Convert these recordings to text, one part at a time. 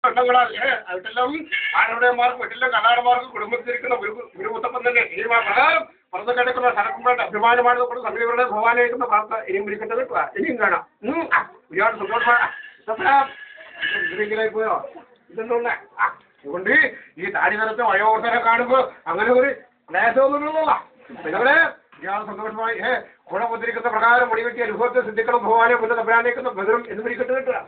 അതെല്ലാം ആരുടെമാർക്ക് വീട്ടിലെ കലാടമാർക്ക് കുടുംബത്തിരിക്കുന്ന ഒരു മുത്തപ്പൻ തന്നെ ഇനി പ്രകാരം പുറത്ത് കിടക്കുന്ന സരക്കുമ്പോഴത്തെ അഭിമാനമാണ് സംഘടനയുടെ ഭഗവാനായിരിക്കുന്ന പ്രാർത്ഥന ഇനിയും വിളിക്കേണ്ടത് ഇനിയും കാണാം ഒരുപാട് സന്തോഷമായി പോയോ ഇതെന്തുകൊണ്ട് അതുകൊണ്ട് ഈ താടി നിറത്തെ വയോവർത്തനെ കാണുമ്പോൾ അങ്ങനെ ഒരു ക്ലേശമൊന്നുമില്ല നിങ്ങളെ ഇയാൾ സന്തോഷമായി ഗുണമുദ്രിക്കുന്ന പ്രകാരം മുടിവെട്ടി അനുഭവത്തെ സിദ്ധിക്കണം ഭഗവാനെ മുന്നേ തമ്പരാനേക്കുന്ന ബദറും എന്ന് വിളിക്കട്ട് കിട്ടുക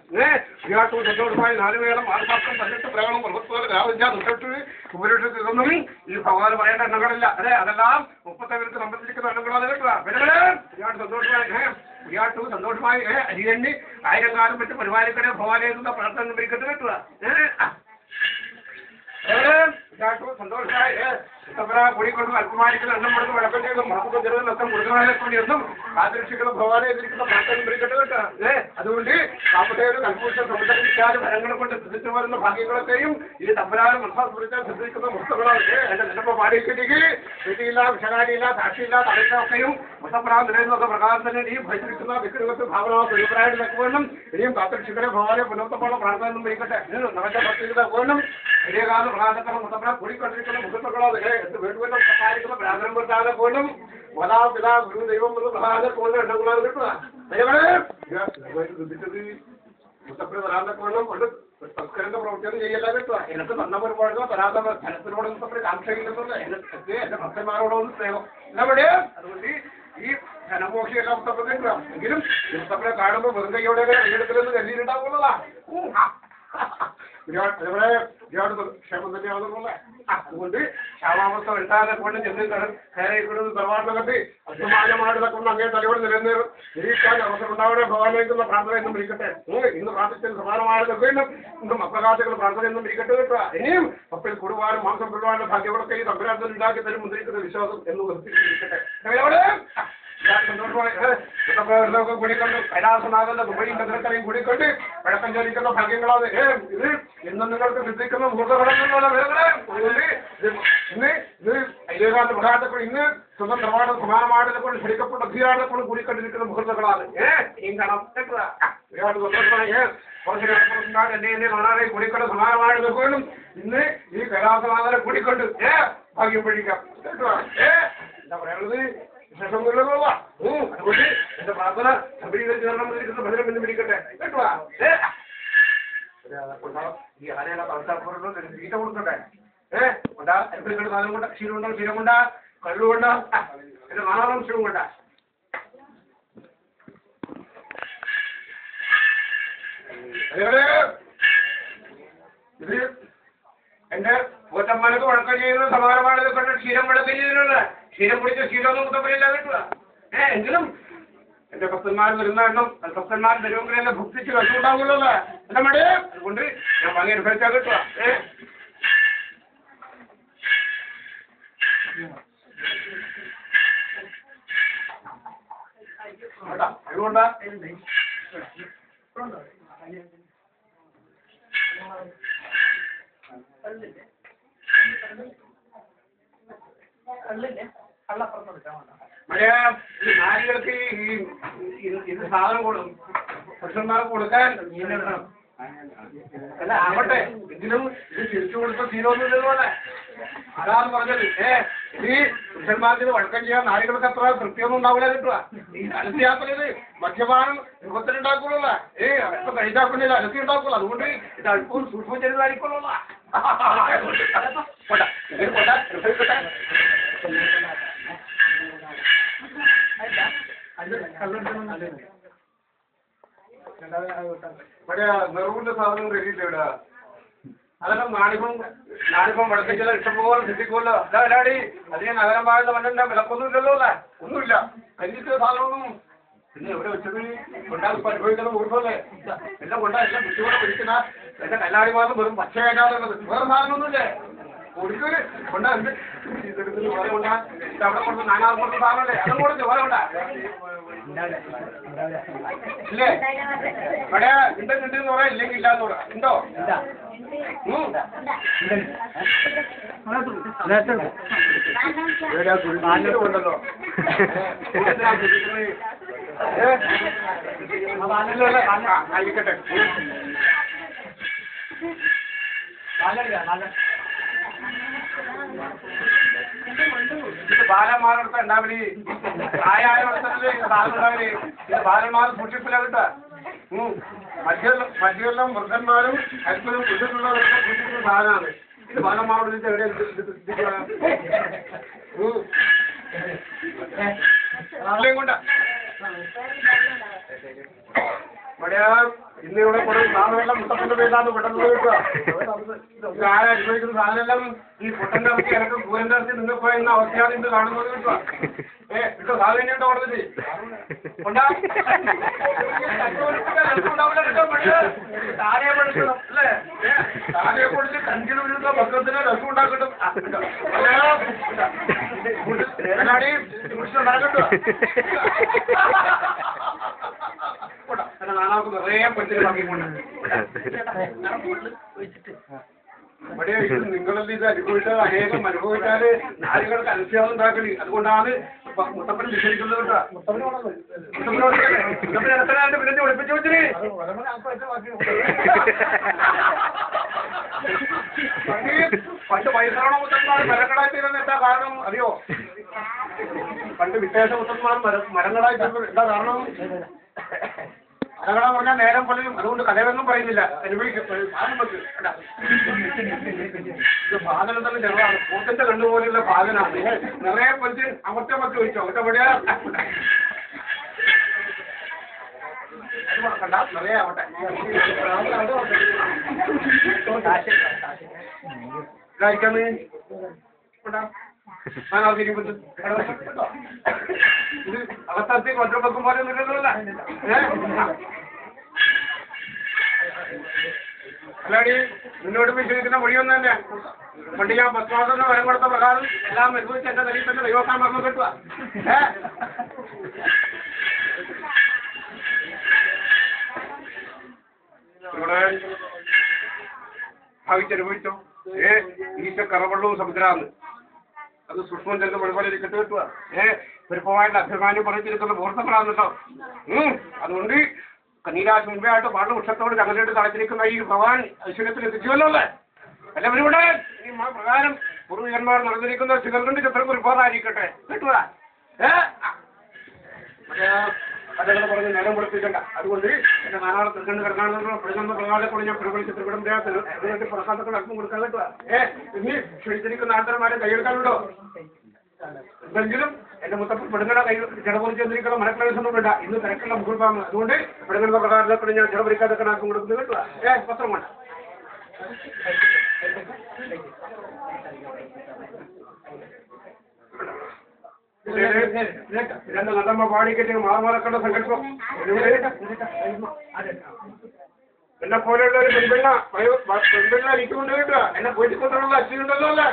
ഇയാൾക്ക് സന്തോഷമായി 4 വേളം 6 മാസം 18 പ്രകടനം 64 രാവിലെ തൊട്ടിട്ട് ഉപരിഷത്ത് ഇതൊന്നും ഈ ഭഗവാൻ പറയേണ്ട എണ്ണങ്ങളില്ല അതെ അതെല്ലാം 30 സംബന്ധിച്ചിരിക്കുന്ന എണ്ണങ്ങളാണ് കേട്ടുക പിന്നെ ഇയാൾ സന്തോഷമായി അരിയണ്ണി 1000 കാലം വെച്ച് പരിപാലിക്കണേ ഭഗവാനേക്കുന്ന പ്രാർത്ഥന വിളിക്കട്ട് കിട്ടുക സന്തോഷമായി കുടിക്കൊണ്ടും അല്പമായിരിക്കുന്ന എണ്ണം കൊടുത്ത് വിളക്കം ചെയ്തും മഹത്വം ചെറുതും നഷ്ടം കൊടുക്കുന്നതിനെ കൂടിയൊന്നും കാത്തിരക്ഷിക്കുന്ന ഭഗവാനെ എതിരിക്കുന്ന പ്രാർത്ഥന വിളിക്കട്ടെ കേട്ടോ അതുകൊണ്ട് സാമ്പത്തിക കൽപ്പൂഷ സമുദ്രവിച്ചാലും ഫലങ്ങളെ കൊണ്ട് സിദ്ധിച്ചു വരുന്ന ഭാഗ്യങ്ങളൊക്കെയും ഈ തമ്പരാനും മനസ്സാസ്പുരിച്ചാൽ സിദ്ധിക്കുന്ന മുക്തങ്ങളാണ് എന്റെ നിലപ്പ പാടിക്കിട്ടിക്ക് വീട്ടിയില്ല വിഷകാരിയില്ല സാക്ഷിയില്ല തലച്ചൊക്കെയും മുത്തപ്രാം നിലനിന്നത് പ്രകാരം തന്നെ ഈ ഭരിച്ചിരിക്കുന്ന വിക്രമത്തിൽ ഭാവന ദുരിതരായിട്ട് നിൽക്കുവാനും ഇനിയും കാത്തിരക്ഷിക്കലെ ഭഗവാനെ പുനർത്തപ്പോഴും പ്രാർത്ഥന വിളിക്കട്ടെ നമ്മുടെ ഭക്തിയുടെ പോലും വലിയ കാല പ്രധാനത്തിന് മുത്തപ്രാം കൂടിക്കൊണ്ടിരിക്കുന്ന മുഖത്തുകളാണ് വീട്ടുവെല്ലാം സഹായിക്കുന്ന പ്രാർത്ഥന കൊടുത്താതെ പോലും മാതാ പിതാ ഗുരു ദൈവം എന്ന് പ്രധാന കൊണ്ട് എണ്ണങ്ങളാണ് കിട്ടുക മുത്തപ്പന് വരാനൊക്കെ വേണം കൊണ്ട് സംസ്കരണ പ്രവർത്തനം ചെയ്യല്ല കിട്ടുക എനിക്ക് തന്ന ഒരുപാട് തരാത്ത ധനത്തിനോട് മുത്തപ്പന് കാംക്ഷയില്ലെന്നുള്ള എന്റെ ഭക്തന്മാരോടൊന്നും സ്നേഹം എവിടെ അതുകൊണ്ട് ഈ ധനമോഷിയെല്ലാം മുത്തപ്പന് കിട്ടുക എങ്കിലും മുത്തപ്പനെ കാണുമ്പോൾ വെറും കൈയോടെ കൈയെടുക്കലെന്ന് കരുതിയിട്ടുണ്ടാവുന്നതാ ഒരുപാട് ക്ഷേമം തന്നെയാണെന്നുള്ള അതുകൊണ്ട് ക്ഷാമാവസ്ഥ ഉണ്ടാകാതെ കൊണ്ട് ചെന്ന് കയറിയിരിക്കുന്നത് തറവാട്ടിലൊക്കെ അഭിമാനമായിട്ടൊക്കെ കൊണ്ട് അങ്ങേ തലയോട് നിരീക്ഷിക്കാൻ അവസരം ഉണ്ടാവണേ ഭഗവാനേക്കുന്ന പ്രാർത്ഥന എന്നും വിളിക്കട്ടെ ഇന്ന് പ്രാർത്ഥിച്ചത് സമാനമായതൊക്കെ ഇന്ന് മക്കളാത്തുകൾ പ്രാർത്ഥന എന്നും വിളിക്കട്ടെ കേട്ടോ ഇനിയും അപ്പിൽ കൊടുവാനും മാംസം കൊടുവാനും ഭാഗ്യങ്ങളൊക്കെ ഈ തമ്പരാർത്ഥന ഉണ്ടാക്കി തരും മുദ്രിക്കുന്ന വിശ്വാസം എന്ന് വിളിക്കട്ടെ സന്തോഷമായി കൂടിക്കൊണ്ട് കൈലാസനാഥന്റെ ദുബൈയും ഭദ്രക്കലയും കൂടിക്കൊണ്ട് പഴക്കം ചോദിക്കുന്ന ഭാഗ്യങ്ങളാണ് ഇത് ഇന്ന് നിങ്ങൾക്ക് സിദ്ധിക്കുന്ന മുഹൂർത്തഘടകങ്ങളുള്ള ഇന്ന് ഇത് അയ്യകാന്റെ പ്രകാരത്തെ ഇന്ന് സ്വന്തം നിർമ്മാണം സമാനമായതിനെ കൊണ്ട് ക്ഷണിക്കപ്പെട്ട ധീരാടെ കൊണ്ട് കൂടിക്കൊണ്ടിരിക്കുന്ന മുഹൂർത്തങ്ങളാണ് ഈ കാണാം ഒരുപാട് സന്തോഷമായി എന്നെ കാണാതെ കൂടിക്കൊണ്ട് സമാനമായത് പോലും ഇന്ന് ഈ കൈലാസനാഥനെ കൂടിക്കൊണ്ട് ഭാഗ്യം പഠിക്കാം കേട്ടോ എന്താ പറയാനുള്ളത് വിശേഷമൊന്നുമില്ല അതുകൊണ്ട് എന്റെ പ്രാർത്ഥന സബരീകരിച്ച് തരണം ഭദ്രം എന്ന് പിടിക്കട്ടെ കേട്ടോ ഈ ആനയുടെ പാർത്താപ്പുറത്ത് തീറ്റ കൊടുക്കട്ടെ കൊണ്ടാ എപ്പോഴും സാധനം കൊണ്ട ക്ഷീരമുണ്ടോ ക്ഷീരം കൊണ്ട കള്ളുകൊണ്ട എന്റെ നാലാം ക്ഷീരം കൊണ്ട ഇത് എന്റെ പോറ്റന്മാർക്ക് വഴക്കം ചെയ്യുന്നത് സമാനമാണത് കൊണ്ട് ക്ഷീരം വഴക്കം ചെയ്തിട്ടുണ്ട് ക്ഷീരം പിടിച്ച ക്ഷീരമൊന്നും മുത്തപ്പനില്ല കിട്ടുക എങ്കിലും എന്റെ ഭക്തന്മാർ വരുന്ന എണ്ണം ഭക്തന്മാർ വരുമെങ്കിൽ എന്നെ ഭക്തിച്ച് കണ്ടുണ്ടാവുമല്ലോ എന്റെ മടി അതുകൊണ്ട് ഞാൻ വാങ്ങി അനുഭവിച്ചാൽ കിട്ടുക അതുകൊണ്ടാ ഈ നാരികൾക്ക് ഇത് സാധനം പുരുഷന്മാർക്ക് കൊടുക്കാൻ അല്ല ആവട്ടെ ഇതിനും ഇത് തിരിച്ചു കൊടുത്ത തീരൊന്നുമില്ലെന്നുപോലെ അതാണ് പറഞ്ഞത് ഈ പുരുഷന്മാർക്ക് വഴക്കം ചെയ്യാൻ നാരികൾക്ക് അത്ര തൃപ്തിയൊന്നും ഉണ്ടാവില്ല കിട്ടുക ഈ അലസിയാക്കുന്നത് മദ്യപാനം രൂപത്തിലുണ്ടാക്കുള്ള അല്പം കഴിച്ചാക്കുന്നില്ല അലസി ഉണ്ടാക്കുള്ളൂ അതുകൊണ്ട് ഇത് അല്പവും സൂക്ഷ്മം ചെയ്തതായിരിക്കുള്ള ഇവിടെ നെറുവിന്റെ സാധനം റെഡിയില്ല ഇവിടെ അതെല്ലാം നാണിപ്പം വടക്കിച്ചാൽ ഇഷ്ടംപോലെ സിദ്ധിക്കുമല്ലോ അല്ലാടി അതിനെ നഗരമായത് മണ്ണെന്താ വിലക്കൊന്നുമില്ലല്ലോ അല്ലേ ഒന്നുമില്ല കഞ്ഞിട്ട് സാധനമൊന്നും പിന്നെ എവിടെ വെച്ചത് കൊണ്ടാൽ ഇപ്പം അനുഭവിക്കുന്ന ഊർജ്ജമല്ലേ എല്ലാം കൊണ്ടാ എല്ലാം ബുദ്ധിമുട്ട് പിടിക്കുന്ന എന്റെ കല്ലാടി മാത്രം വെറും പച്ചയായിട്ടുള്ളത് വേറെ സാധനമൊന്നുമില്ലേ കൊടുക്കല് കൊണ്ടാ എന്ത് ഇതെടുക്കുന്ന വേറെ കൊണ്ടാ ഇത് അവിടെ കൊണ്ട് നാനാമത്തെ സാധനമല്ലേ അതും കൊടുത്ത് വേറെ കൊണ്ടാ ഇല്ലേ ഇവിടെ ഉണ്ടെന്ന് പറയാം ഇല്ലെങ്കിൽ ഇല്ലാന്ന് പറയാം ഉണ്ടോ ഉണ്ടല്ലോ ആയിക്കട്ടെ ഇത് ബാലന്മാരുടെ ഉണ്ടാവലി ആയാലേ സാധനം ഉണ്ടാവലി ഇത് ബാലന്മാർ സൂക്ഷിപ്പില്ല കേട്ടാ മറ്റെല്ലാം മൃഗന്മാരും അത്ഭുതം പുരുഷന്മാരൊക്കെ സൂക്ഷിക്കുന്ന സാധനമാണ് ഇത് ബാലന്മാരോട് എവിടെ കൊണ്ടാ ഇവിടെ ഇന്നിവിടെ കുറേ സാധനമെല്ലാം മുട്ടപ്പന്റെ പേരിലാണ് പെട്ടെന്ന് കിട്ടുക ആരാ അനുഭവിക്കുന്ന സാധനമെല്ലാം ഈ പൊട്ടന്റെ ഇറക്കി എനക്ക് പൂരന്റെ ഇറക്കി നിങ്ങൾക്ക് എന്ന അവസ്ഥയാണ് ഇന്ന് കാണുന്നത് കിട്ടുക ഇട്ടോ സാധനം ഉണ്ടോ പറഞ്ഞിട്ട് ഉണ്ടാ താനെ പഠിക്കണം അല്ലേ താനെ പഠിച്ച് കഞ്ചിന് വീഴുന്ന ഭക്തത്തിന് രസം ഉണ്ടാക്കിട്ടും നടക്കട്ടോ നാനാൾക്ക് നിറയെ പറ്റിയ ബാക്കിക്കൊണ്ട് ഇവിടെ നിങ്ങളെല്ലാം ഇത് അനുഭവിച്ചാൽ അനേകം അനുഭവിച്ചാല് നാലുകൾക്ക് അനുഷ്ഠാനം ഉണ്ടാക്കല് അതുകൊണ്ടാണ് മുത്തപ്പനെ വിശേഷിക്കുന്നത് കേട്ടോ മുത്തപ്പനെ എത്രയായിട്ട് പിന്നെ ഒളിപ്പിച്ചു വെച്ചിന് പണ്ട് പൈസറോണ മുത്തന്മാർ മരങ്ങളായി തീരുന്ന എന്താ കാരണം അറിയോ പണ്ട് വിശേഷ മുത്തന്മാർ മരങ്ങളായി തീർന്നത് എന്താ കാരണം കഥകളെ പറഞ്ഞാൽ നേരം പോലും അതുകൊണ്ട് കഥകളൊന്നും പറയുന്നില്ല അനുഭവിക്കും സാധനം തന്നെ ചെറുതാണ് പൂത്തിന്റെ കണ്ടുപോലുള്ള സാധനമാണ് നിറയെ പറ്റി അമർത്തെ പറ്റി ചോദിച്ചോ അവരുടെ എവിടെയാ കണ്ട നിറയെ ആവട്ടെ ഇതായിരിക്കാന്ന് ഇത് അകത്തേക്ക് ഒറ്റ പക്കം പോലെ ഒന്നുമില്ലല്ലോ അല്ലാടി മുന്നോട്ട് വിശ്വസിക്കുന്ന വഴിയൊന്നും തന്നെ പണ്ട് ഞാൻ 10 മാസം വരം കൊടുത്ത പ്രകാരം എല്ലാം അനുഭവിച്ച് എന്റെ തലയിൽ തന്നെ ദൈവസ്ഥാൻ പറഞ്ഞു കിട്ടുക ഇവിടെ ഭാവിച്ചനുഭവിച്ചോ ഈശ കറവെള്ളവും സമുദ്രാന്ന് അത് സൂക്ഷ്മം ചെന്ന് വെളിപാടിൽ കെട്ട് കിട്ടുക പെരുപ്പമായിട്ട് അഭിമാനം പറഞ്ഞിരിക്കുന്ന മുഹൂർത്തങ്ങളാണെന്നോ അതുകൊണ്ട് കന്നീരാശ് മുൻപേ ആയിട്ട് പാടുന്ന വൃക്ഷത്തോട് ചങ്ങലയിട്ട് തളച്ചിരിക്കുന്ന ഈ ഭഗവാൻ ഐശ്വര്യത്തിൽ എത്തിച്ചുവല്ലോ അല്ലേ എല്ലാവരും ഇവിടെ ഈ പ്രകാരം പൂർവികന്മാർ നടന്നിരിക്കുന്ന ശിഖരന്റെ ചിത്രം ഒരുപാടായിരിക്കട്ടെ കിട്ടുക കഥകൾ പറഞ്ഞ് നേരം കൊടുത്തിട്ടുണ്ട് അതുകൊണ്ട് എന്റെ നാനാളെ തൃക്കണ്ട് കിടക്കാണെന്നുള്ള പ്രകടന പ്രകാരത്തോടെ ഞാൻ പ്രകടിച്ച് തൃക്കടം അതിനായിട്ട് പ്രസാദങ്ങൾ അല്പം കൊടുക്കാൻ കിട്ടുക ഇനി ക്ഷണിച്ചിരിക്കുന്ന ആൾക്കാരന്മാരെ കൈയെടുക്കാനുണ്ടോ എന്തെങ്കിലും എന്റെ മുത്തപ്പൻ പെടുങ്ങട കൈ ജടപൊറിച്ച് വന്നിരിക്കുന്ന മനക്കളൊന്നും വേണ്ട ഇന്ന് തിരക്കുള്ള മുഖ്യഭാഗം അതുകൊണ്ട് പെടുങ്ങുന്ന പ്രകാരത്തോടെ ഞാൻ ജടപൊറിക്കാതെ കണക്കും കൊടുക്കുന്നത് കിട്ടുക പത്രം വേണ്ട രണ്ട് നല്ലമ്മ പാടിക്കട്ടെ മാറക്കണ്ട സങ്കല്പം എന്നെ പോലെയുള്ള ഒരു പെൺപിള്ള എനിക്കുകൊണ്ട് കിട്ടുക എന്നെ പോയിക്കൊണ്ടുള്ള അച്ഛനുണ്ടല്ലോ അല്ലേ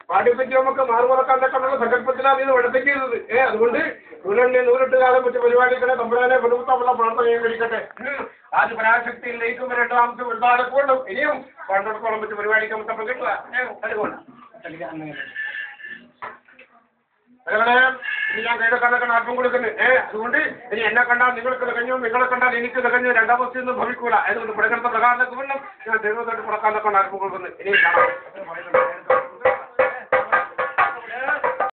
പാടിപ്പറ്റി നമുക്ക് മാറുമുറക്കാന്നൊക്കെയുള്ള സങ്കല്പത്തിലാണ് ഇത് വടത്തേക്ക് ചെയ്തത് അതുകൊണ്ട് നൂലെണ്ണ നൂറിട്ട് കാലം പറ്റി പരിപാടികളെ തമ്പുരാനെ പെടുത്താനുള്ള പ്രാർത്ഥന കഴിക്കട്ടെ ആദ്യ പരാശക്തിയിൽ ലയിക്കുമ്പോൾ രണ്ടാമത്തെ ഒരുപാട് കൊണ്ടും ഇനിയും പണ്ടെടുത്തോളം പറ്റി പരിപാടിക്കാൻ മുത്തപ്പം കിട്ടുക അതുകൊണ്ട് ഇനി ഞാൻ കൈടക്കാനൊക്കെ ആർക്കും കൊടുക്കുന്നത് അതുകൊണ്ട് ഇനി എന്നെ കണ്ടാൽ നിങ്ങൾക്ക് തികഞ്ഞു നിങ്ങളെ കണ്ടാൽ എനിക്ക് തികഞ്ഞു രണ്ടാം ദിവസം ഭവിക്കൂല അതുകൊണ്ട് പ്രകടന പ്രകാരത്തൊക്കെ ഞാൻ ദൈവത്തോട്ട് പുറക്കാനൊക്കെ ആർക്കും കൊടുക്കുന്നത് ഇനി